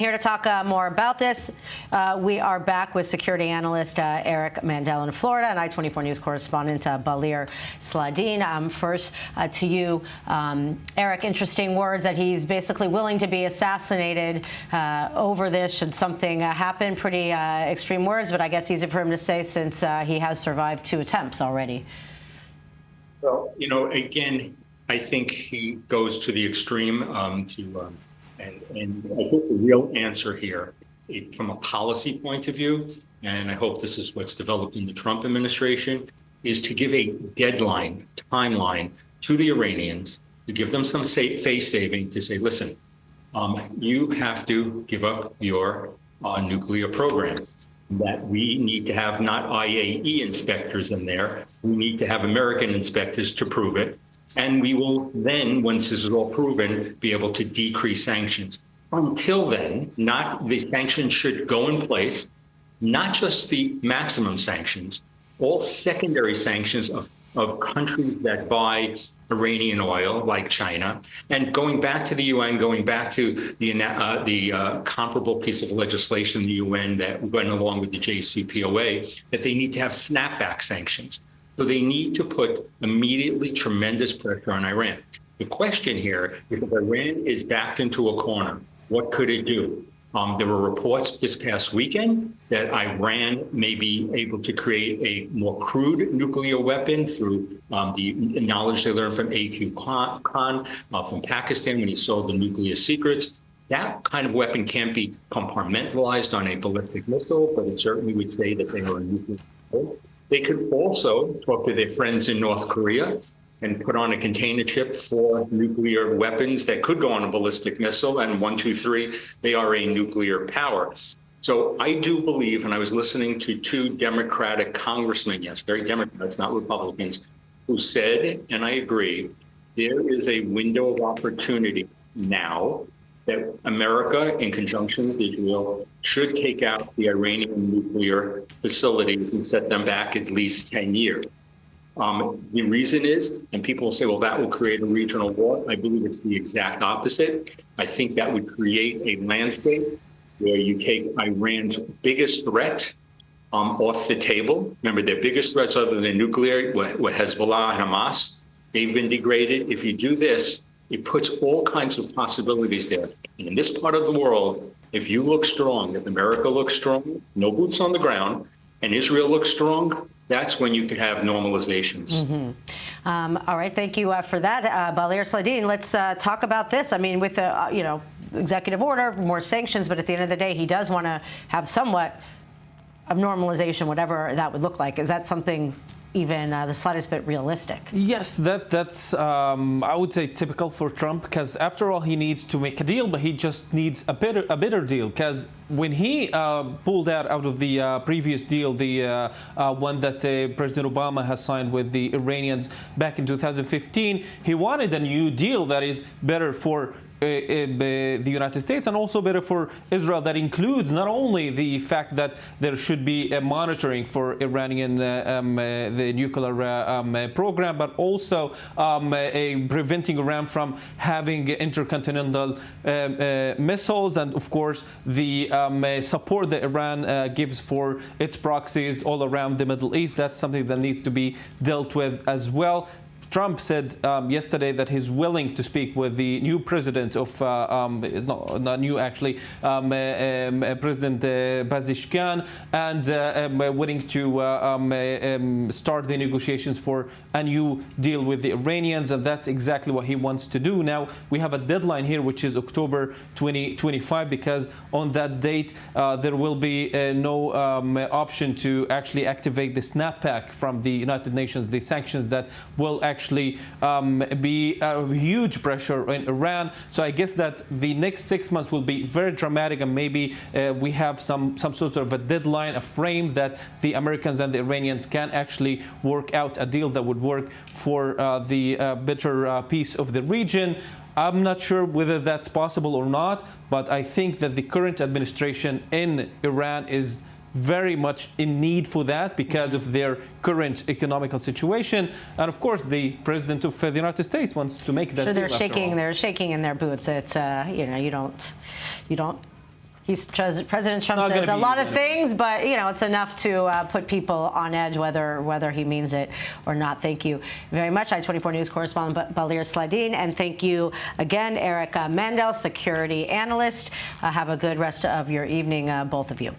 Here to talk more about this, we are back with security analyst Eric Mandel in Florida and I-24 News correspondent Balir Sladin. First to you, Eric, interesting words that he's basically willing to be assassinated over this should something happen. Pretty extreme words, but I guess easy for him to say since he has survived 2 attempts already. Well, again, I think he goes to the extreme and I think the real answer here, from a policy point of view, and I hope this is what's developed in the Trump administration, is to give a deadline, timeline to the Iranians, to give them some face saving, to say, listen, you have to give up your nuclear program. That we need to have not IAE inspectors in there, we need to have American inspectors to prove it. And we will then, once this is all proven, be able to decrease sanctions. Until then, the sanctions should go in place, not just the maximum sanctions, all secondary sanctions of countries that buy Iranian oil, like China. And going back to the UN, going back to the comparable piece of legislation in the UN that went along with the JCPOA, that they need to have snapback sanctions. So they need to put immediately tremendous pressure on Iran. The question here is, if Iran is backed into a corner, what could it do? There were reports this past weekend that Iran may be able to create a more crude nuclear weapon through the knowledge they learned from A.Q. Khan from Pakistan when he sold the nuclear secrets. That kind of weapon can't be compartmentalized on a ballistic missile, but it certainly would say that they are a nuclear weapon. They could also talk to their friends in North Korea and put on a container ship for nuclear weapons that could go on a ballistic missile. And 1, 2, 3, they are a nuclear power. So I do believe, and I was listening to 2 Democratic congressmen, yes, very Democrats, not Republicans, who said, and I agree, there is a window of opportunity now that America, in conjunction with Israel, should take out the Iranian nuclear facilities and set them back at least 10 years. The reason is, and people will say, well, that will create a regional war. I believe it's the exact opposite. I think that would create a landscape where you take Iran's biggest threat off the table. Remember, their biggest threats other than nuclear were Hezbollah and Hamas. They've been degraded. If you do this, it puts all kinds of possibilities there. And in this part of the world, if you look strong, if America looks strong, no boots on the ground, and Israel looks strong, that's when you could have normalizations. All right, thank you for that. Balir Sladin, let's talk about this. I mean, with the executive order, more sanctions, but at the end of the day, he does want to have somewhat of normalization, whatever that would look like. Is that something even the slightest bit realistic? Yes, that's I would say typical for Trump, because after all, he needs to make a deal, but he just needs a better deal. Because when he pulled out of the previous deal, the one that President Obama has signed with the Iranians back in 2015, he wanted a new deal that is better for the United States and also better for Israel, that includes not only the fact that there should be a monitoring for Iranian the nuclear program, but also preventing Iran from having intercontinental missiles, and of course the support that Iran gives for its proxies all around the Middle East. That's something that needs to be dealt with as well. Trump said yesterday that he's willing to speak with the new president of, not new actually, President Pezeshkian, and willing to start the negotiations for a new deal with the Iranians, and that's exactly what he wants to do. Now, we have a deadline here, which is October 2025, because on that date, there will be no option to actually activate the snapback from the United Nations, the sanctions that will actually be a huge pressure in Iran. So I guess that the next 6 months will be very dramatic, and maybe we have some sort of a deadline, a frame that the Americans and the Iranians can actually work out a deal that would work for the better peace of the region. I'm not sure whether that's possible or not, but I think that the current administration in Iran is very much in need for that because of their current economical situation, and of course the president of the United States wants to make that. So they're shaking in their boots. It's you don't President Trump Not says gonna a be lot of easy. things, but it's enough to put people on edge, whether he means it or not. Thank you very much, I-24 News correspondent Balir Sladin, and thank you again, Eric Mandel, security analyst. Have a good rest of your evening, both of you.